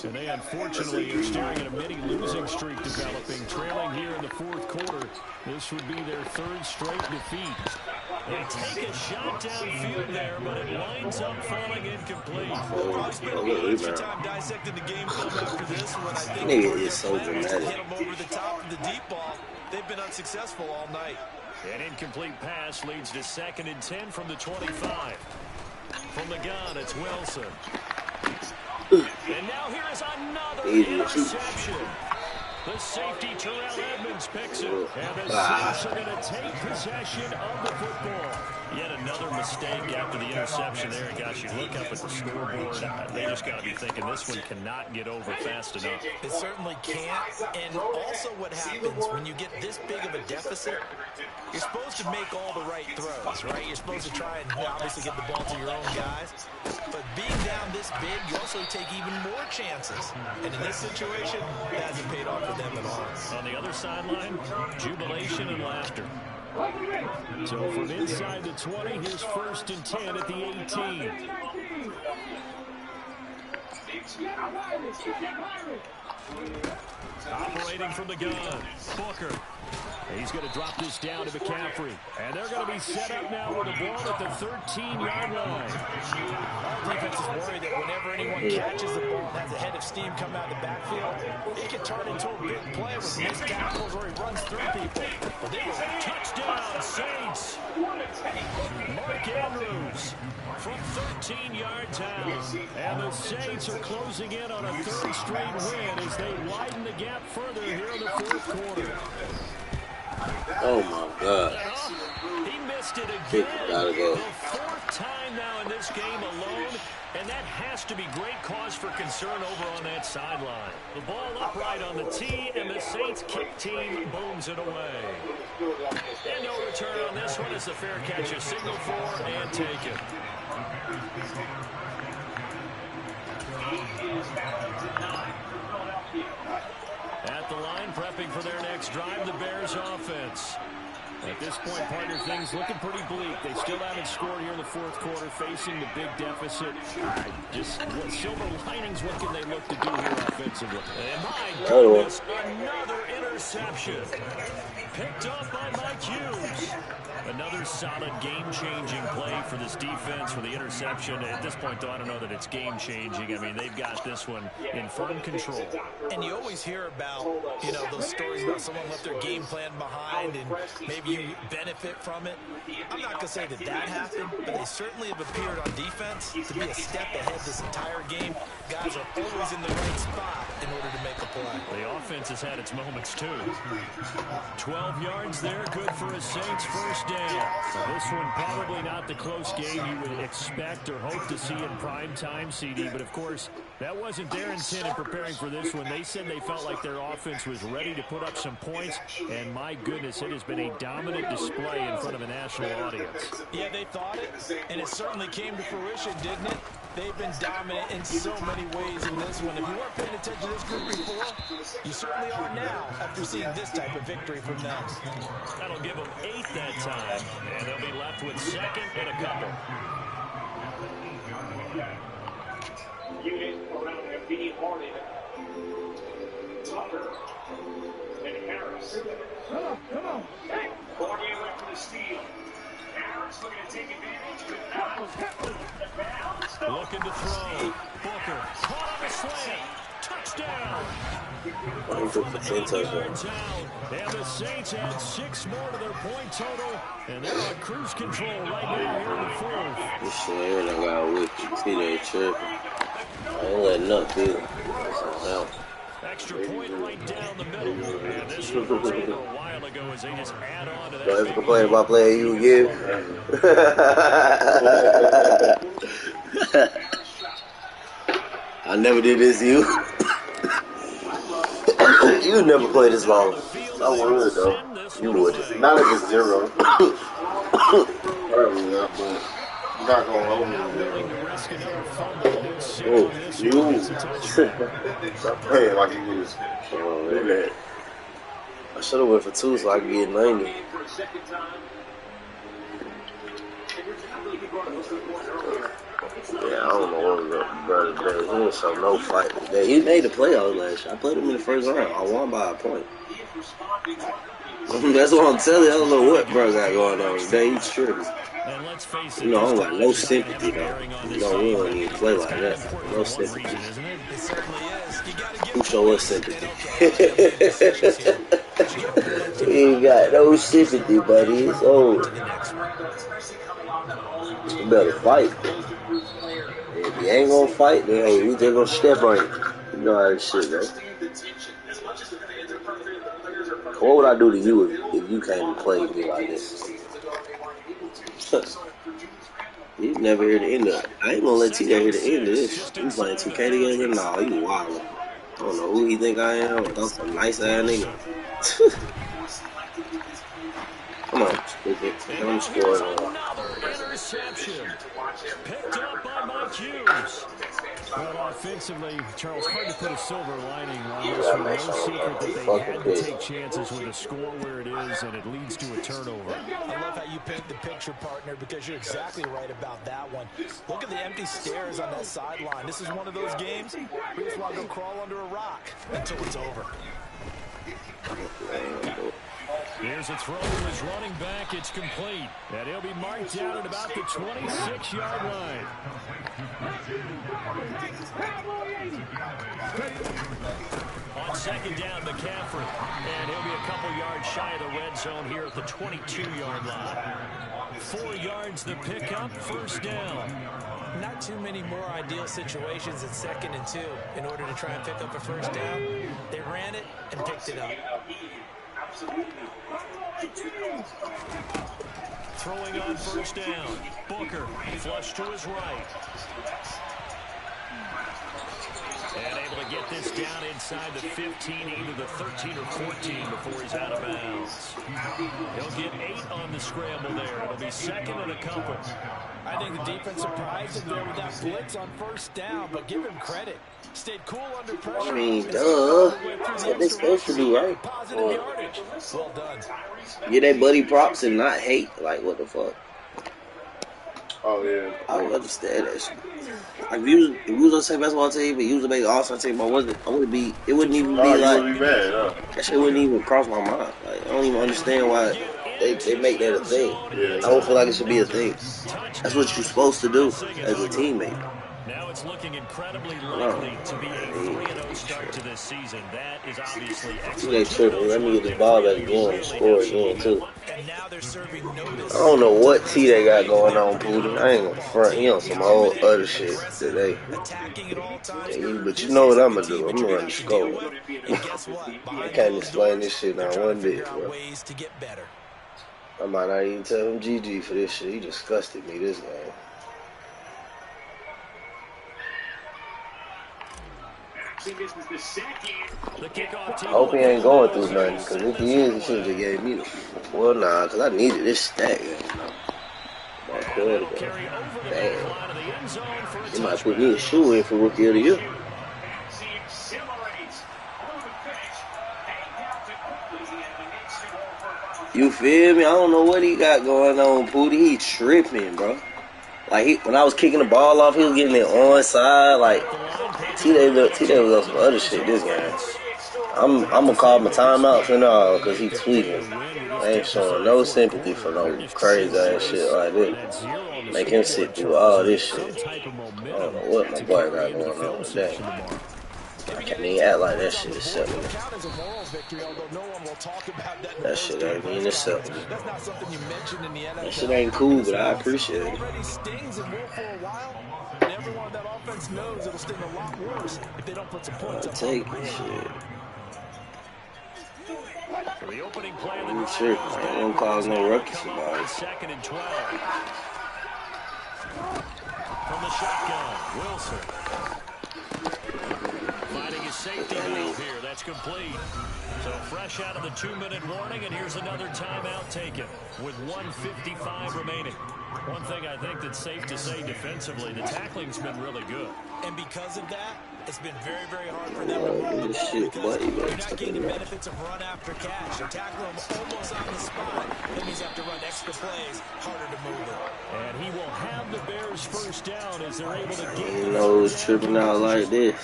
Speaker 4: And they unfortunately are staring at a mini losing streak developing, trailing here in the 4th quarter. This would be their 3rd straight defeat. They take a shot downfield there, but it winds up falling incomplete.
Speaker 5: I'll spend a little extra time dissecting the game film after this one. I think
Speaker 3: Nigga
Speaker 5: for
Speaker 3: is
Speaker 5: your
Speaker 3: so
Speaker 5: planners to
Speaker 3: dramatic.
Speaker 5: hit them over the top of the deep ball, they've been unsuccessful all night.
Speaker 4: An incomplete pass leads to 2nd and 10 from the 25. From the gun, it's Wilson. And now here is another interception. The safety, Terrell Edmonds, picks it. And the Saints are going to take possession of the football. Yet another mistake after the interception there. Gosh, you look up at the scoreboard. They just got to be thinking this one cannot get over fast enough.
Speaker 5: It certainly can't. And also what happens when you get this big of a deficit, you're supposed to make all the right throws, right? You're supposed to try and obviously get the ball to your own guys. But being down this big, you also take even more chances. And in this situation, it hasn't paid off for them at all.
Speaker 4: On the other sideline, jubilation and laughter. So from inside the 20, here's 1st and 10 at the 18. Operating from the gun, Booker. He's going to drop this down to McCaffrey. And they're going to be set up now with the ball at the 13-yard line.
Speaker 5: Our defense is worried that whenever anyone catches the ball and has a head of steam come out of the backfield, it can turn into a big play with missed tackles or he runs through people.
Speaker 4: But they will touchdown, Saints. Mark Andrews from 13 yards out. And the Saints are closing in on a 3rd straight win as they widen the gap further here in the 4th quarter.
Speaker 3: Oh my God.
Speaker 4: He missed it
Speaker 3: Kick
Speaker 4: again.
Speaker 3: gotta go.
Speaker 4: The 4th time now in this game alone, and that has to be great cause for concern over on that sideline. The ball upright on the tee, and the Saints kick team booms it away. And no return on this one as the fair catch is signaled for and taken. At the line, prepping for their next drive, the Bears offense. At this point, partner, things looking pretty bleak. They still haven't scored here in the 4th quarter, facing the big deficit. Just what silver linings, what can they look to do here offensively? And my goodness, another interception. Picked up by Mike Hughes. Another solid game-changing play for this defense for the interception. At this point, though, I don't know that it's game-changing. I mean, they've got this one in firm control.
Speaker 5: And you always hear about, you know, those stories about someone left their game plan behind and maybe you benefit from it. I'm not going to say that that happened, but they certainly have appeared on defense to be a step ahead this entire game. Guys are always in the right spot in order to make a play.
Speaker 4: The offense has had its moments, too. 12 yards there, good for a Saints first down. Now, this one probably not the close game you would expect or hope to see in prime time, CD. But, of course, that wasn't their intent in preparing for this one. They said they felt like their offense was ready to put up some points. And, my goodness, it has been a dominant display in front of a national audience.
Speaker 5: Yeah, they thought it, and it certainly came to fruition, didn't it? They've been dominant in so many ways in this one. If you weren't paying attention to this group before, you certainly are now after seeing this type of victory from them.
Speaker 4: That'll give them 8 that time, and they'll be left with second and a couple.
Speaker 7: Unit around Embiid, Harden, Tucker, and Harris. Come on. Fournier went for the steal. Harris looking to take advantage, but not.
Speaker 4: Looking to throw. Booker caught on the slam. Touchdown. And the Saints had 6 more to their point total, and they're on cruise control right now here in the fourth.
Speaker 3: This shit here done got wicked. See they tripping. I ain't letting nothing do. Now.
Speaker 4: Extra point right down the middle. And this one was over a while ago as they just add on to that.
Speaker 3: Don't ever complain about playing you again. I never did this to you. You never played this long.
Speaker 2: I would, though.
Speaker 3: You would.
Speaker 2: Not if it's 0. Probably not, but I'm not going to hold it.
Speaker 3: Oh, you.
Speaker 2: Stop playing like you was.
Speaker 3: Oh, man. I should have went for 2 so I could get 90. Yeah, I don't know what was up, brother. He didn't show no fight today. He made the playoffs last year. I played him in the first round. I won by a point. That's what I'm telling you. I don't know what bro got going on today. He's tripping. You know, I don't got no sympathy, though. You know, we don't even play like that. No sympathy. Who show us sympathy? We ain't got no sympathy, buddy. It's old. You better fight. If you ain't gonna fight, then hey, we just gonna step on you. You know how this shit, man. What would I do to you if you came and played me like this? You never hear the end of it. I ain't gonna let TJ hear the end of this. We playing 2K together? Nah, you wild. I don't know who he think I am. I'm some nice ass nigga. Come on, stupid. I'm scoring.
Speaker 4: Interception. Picked up by Mike Hughes. Well, offensively, Charles, hard to put a silver lining on this one. No secret that they had to take chances with a score where it is, and it leads to a turnover.
Speaker 5: I love how you paint the picture, partner, because you're exactly right about that one. Look at the empty stairs on that sideline. This is one of those games where you just want to go crawl under a rock until it's over.
Speaker 4: Here's a throw to his running back. It's complete. And he'll be marked down at about the 26-yard line. On second down, McCaffrey. And he'll be a couple yards shy of the red zone here at the 22-yard line. 4 yards the pickup, first down.
Speaker 5: Not too many more ideal situations in 2nd and 2 in order to try and pick up a first down. They ran it and picked it up.
Speaker 4: Throwing on first down. Booker flush to his right. And able to get this down inside the 15, either the 13 or 14 before he's out of bounds. He'll get 8 on the scramble there. It'll be 2nd and a couple.
Speaker 5: I think the defense surprised him there with that blitz on first down, but give him credit. Stayed cool under pressure.
Speaker 3: I mean, duh. That's what they're supposed to do, right?
Speaker 5: Well done.
Speaker 3: Get that buddy props and not hate. Like, what the fuck?
Speaker 2: Oh, yeah.
Speaker 3: I don't understand that shit. Like, if you was on the same basketball team, but you was a big all-star team, it wouldn't even be like,
Speaker 2: Be mad, huh?
Speaker 3: that shit wouldn't even cross my mind. Like, I don't even understand why they make that a thing.
Speaker 2: Yeah.
Speaker 3: I don't feel like it should be a thing. That's what you're supposed to do as a teammate.
Speaker 4: Now it's looking incredibly likely to be a 3-0 start to this season. That is obviously excellent.
Speaker 3: Let me get the ball back again and score again, too.
Speaker 5: And now they're serving notice.
Speaker 3: I don't know what T they got going on, Poodle. I ain't gonna front. He on some old other shit today. But you know what I'm gonna do. I'm gonna run the score. I can't explain this shit now one bit, bro. I might not even tell him GG for this shit. He disgusted me this game. I hope he ain't going through nothing, because if he is, he should have just gave me the... Well, nah, because I needed this stat game, you know. My quarterback. Damn. He might put me a shoe in for Rookie of the Year. You feel me? I don't know what he got going on, Pootie. He tripping, bro. Like, when I was kicking the ball off, he was getting it onside. Like, T-Day was on some other shit this game. I'm going to call my timeouts and all because he tweaking. I ain't showing no sympathy for no crazy ass shit like this. Make him sit through all this shit. I don't know what my boy got going on with that. I can't even act like that shit is acceptable. That shit ain't even acceptable. That shit ain't cool, but I appreciate it. I'll take it, shit.
Speaker 4: For the opening play of the
Speaker 3: I'm sure I ain't gonna cause no ruckus about it.
Speaker 4: 2nd and 12. From the shotgun, Wilson. Finding his safety valve here. That's complete. So fresh out of the 2-minute warning, and here's another timeout taken with 1:55 remaining. One thing I think that's safe to say defensively, the tackling's been really good. And because of that, it's been very, very hard for them to move the ball because they're not getting the benefits of run after catch. They tackle him almost on the spot. Then he's have to run extra plays, harder to move it. And he will have the Bears first down as they're able to get
Speaker 3: You know it's tripping out like this.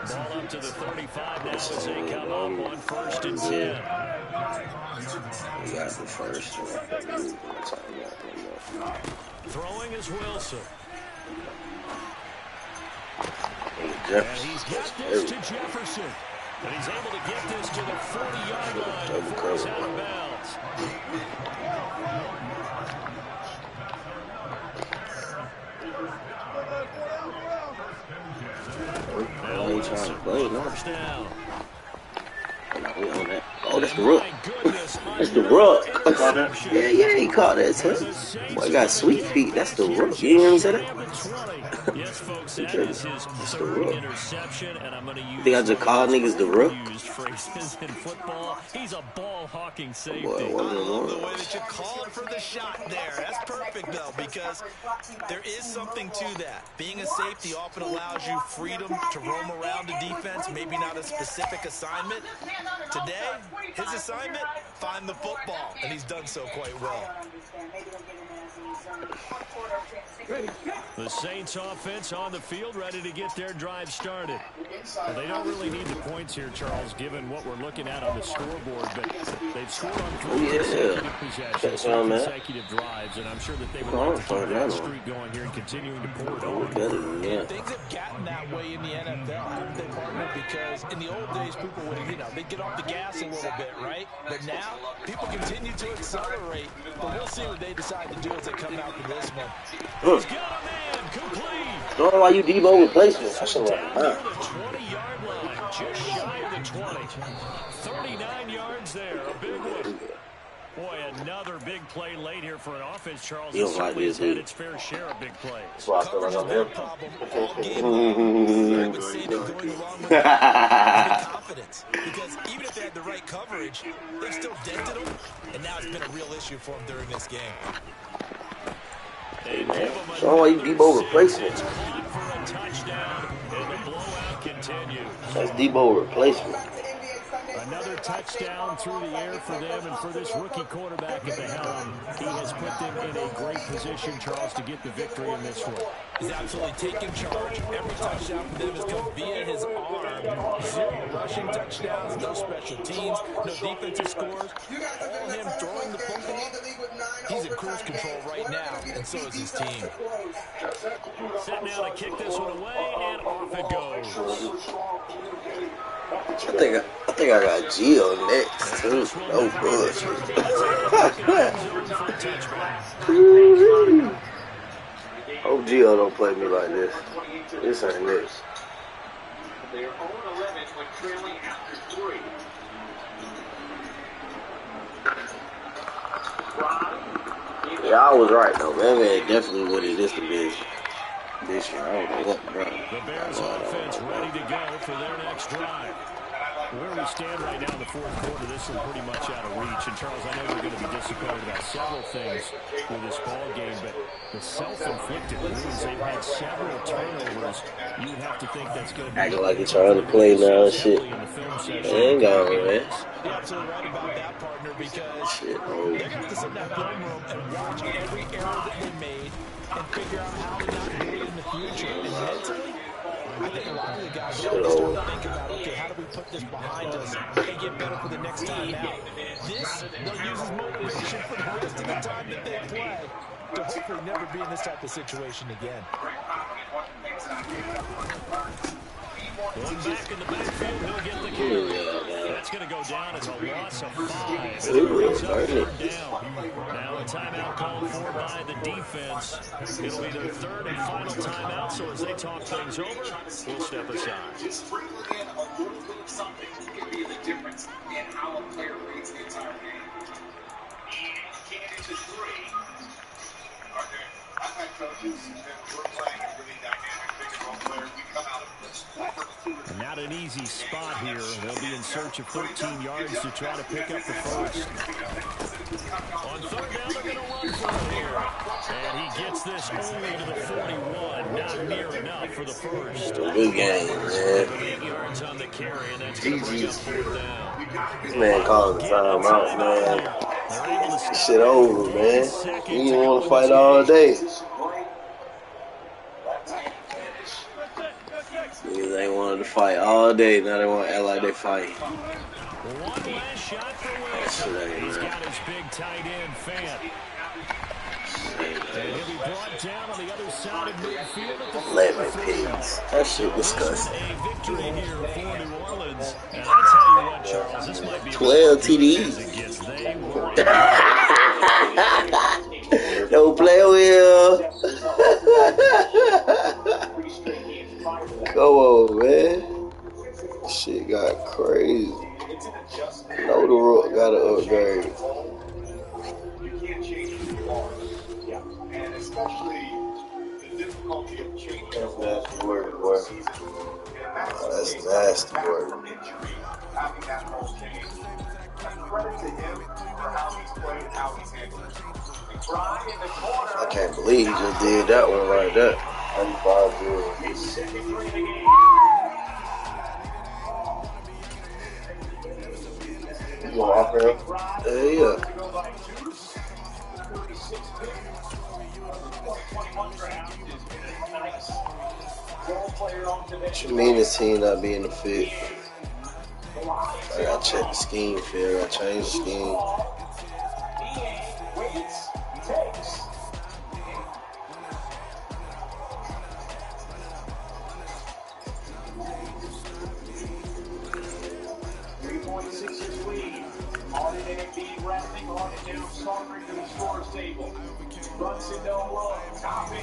Speaker 4: Ball up to the 35 now as they come up on 1st and 10.
Speaker 3: We got the first one.
Speaker 4: Throwing is Wilson.
Speaker 3: And
Speaker 4: he's got this to Jefferson. And he's able to get this to the 40-yard line before he's out of bounds.
Speaker 3: Now trying to play now.
Speaker 4: First down.
Speaker 3: Oh, that's the rook. That's the rook. Yeah, he caught that too. Boy, got sweet feet. That's the rook. You hear me say that?
Speaker 4: Yes, folks, that is his third interception, and I'm going to use
Speaker 3: think I just called niggas the rook?
Speaker 4: phrases in football. He's a ball-hawking safety.
Speaker 3: Boy,
Speaker 5: I love the way that you called for the shot there. That's perfect, though, because there is something to that. Being a safety often allows you freedom to roam around the defense, maybe not a specific assignment. Today, his assignment, find the football, and he's done so quite well.
Speaker 4: The Saints offense on the field, ready to get their drive started. Well, they don't really need the points here, Charles, given what we're looking at on the scoreboard, but they've scored on 3 consecutive possessions, 3 consecutive drives, and I'm sure that they would like to keep that streak going here and continuing to pour it on.
Speaker 5: Things have gotten that way in the NFL, haven't they, partner? Because in the old days, people would, they'd get off the gas a little bit, right? But now, people continue to accelerate, but we'll see what they decide to do as they come out for this one.
Speaker 4: He's got a man, complete.
Speaker 3: Don't know why you Debo replacements. I should have
Speaker 4: the 20-yard line, just shy of the 20. 39 yards there, a big one. Boy, another big play late here for an offense, Charles.
Speaker 3: You don't like this,
Speaker 4: had its fair share of big plays.
Speaker 5: Coverage has been a problem all game long. I would say that going along with that, confidence. Because even if they had the right coverage, they've still dented them, and now it's been a real issue for them during this game.
Speaker 3: Hey, man. Show why you Debo replacements. That's Debo replacement.
Speaker 4: Another touchdown through the air for them, and for this rookie quarterback at the helm, he has put them in a great position, Charles, to get the victory in this one.
Speaker 5: He's absolutely taken charge. Every touchdown for them has come via his arm. 0 rushing touchdowns, no special teams, no defensive scores. All him throwing the football. He's in cruise control right now, and so is his team.
Speaker 4: Set now to kick this one away, and off it goes.
Speaker 3: I think I got Gio next too. No bullshit. Hope Gio don't play me like this. This ain't this.
Speaker 7: They're 0-11 when trailing after 3.
Speaker 3: Yeah, I was right though. Man definitely winning this division this year. I don't know what, bro.
Speaker 4: The Bears offense ready to go for their next drive. Where we stand right now in the fourth quarter, this one pretty much out of reach. And, Charles, I know you're going to be disappointed about several things with this ball game, but the self-inflicted wounds, they've had several turnovers. You would have to think that's going to be
Speaker 3: acting like you're trying to play now and shit.
Speaker 4: in the film section.
Speaker 3: Hang on, man.
Speaker 5: You're absolutely right about that, partner, because
Speaker 3: Shit,
Speaker 5: they're going to have to sit in that film room and watch every error that they made and figure out how to not do it in the future. And mentally, I think a lot of the guys are going to start to think about, okay, how do we put this behind us and get better for the next time out? This, they'll use as motivation for the rest of the time that they play to hopefully never be in this type of situation again.
Speaker 4: One back in the backfield, he'll get the carry. That's going to go down as a loss of 5. It brings up third down. Now a timeout called for by the defense. It'll be their third and final timeout, so as they talk things over, we'll step aside.
Speaker 1: Just sprinkle in a little bit of something can be the difference in how a player reads the entire game. Kansas 3. Okay, I've had coaches that were playing a really dynamic pick-and-roll player. We come out of this.
Speaker 4: And not an easy spot here. They'll be in search of 13 yards to try to pick up the first. On third down, they're going to run for it here. And he gets this only to the 41. Not near enough for the first.
Speaker 3: Good game, man.
Speaker 4: 8 yards on the carry, and that's going to bring up fourth down.
Speaker 3: This man calling the timeout, man. This shit over, man. You didn't want to fight all day. They wanted to fight all day. Now they want to act like they fight.
Speaker 4: One last shot for Wilson. He's got his big tight end fan. And he'll be brought down on the other side of midfield at the
Speaker 3: 11 pigs. That shit disgusting.
Speaker 4: A victory here for New Orleans. And I tell you what, Charles, this might be
Speaker 3: 12 TDs. Don't play with him. Come on, man. Shit got crazy. Know the Rook got an upgrade.
Speaker 1: You can't change who you are. Yeah. And especially the difficulty of changing.
Speaker 3: That's nasty work, boy. That's nasty work.
Speaker 1: Having that whole change. Credit to him for how he's played and how he's handled it.
Speaker 3: I can't believe he just did that one like that. 95 You going off him? Yeah. What you mean this team not being a fit? I gotta check the scheme, Phil. I gotta change the scheme.
Speaker 7: Wrapping on it down, sauntering to the scores table. Runs it down low, top in.